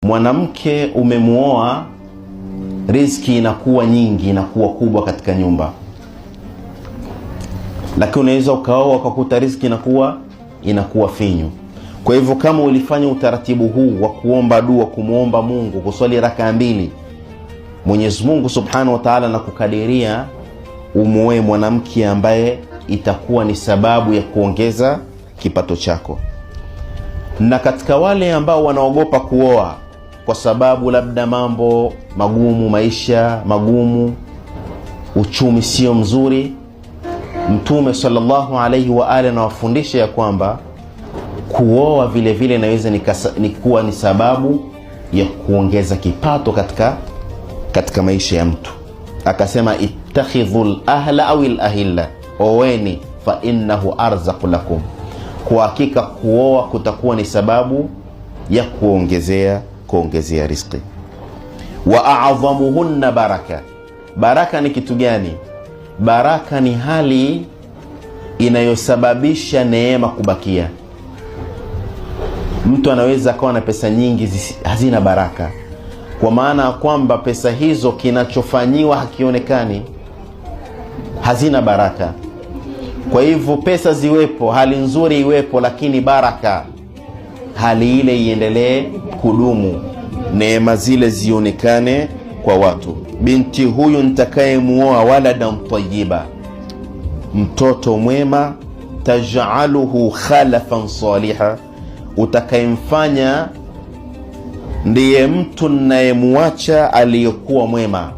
Mwanamke umemuoa, riziki inakuwa nyingi, inakuwa kubwa katika nyumba. Lakini unaweza ukaoa ukakuta riziki inakuwa finyu. Kwa hivyo kama ulifanya utaratibu huu wa kuomba dua, kumuomba Mungu, kuswali raka 2, Mwenyezi Mungu Subhanahu wa Ta'ala na kukadiria umuoe mwanamke ambaye itakuwa ni sababu ya kuongeza kipato chako. Na katika wale ambao wanaogopa kuoa kwa sababu labda mambo magumu, maisha magumu, uchumi sio mzuri, Mtume sallallahu alaihi wa alihi anawafundisha ya kwamba kuoa vile vile inaweza kuwa ni sababu ya kuongeza kipato katika maisha ya mtu. Akasema ittakhidhul ahla au al-ahilla, oweni fa innahu arzaqu lakum, kwa hakika kuoa kutakuwa ni sababu ya kuongezea riziki. Wa a'dhamuhunna baraka. Baraka ni kitu gani? Baraka ni hali inayosababisha neema kubakia. Mtu anaweza akawa na pesa nyingi hazina baraka, kwa maana kwamba pesa hizo kinachofanyiwa hakionekani, hazina baraka. Kwa hivyo pesa ziwepo, hali nzuri iwepo, lakini baraka, hali ile iendelee kudumu, neema zile zionekane kwa watu. Binti huyu nitakayemuoa waladan tayyiba, mtoto mwema, taj'aluhu khalafan saliha, utakayemfanya ndiye mtu ninayemuacha aliyekuwa mwema.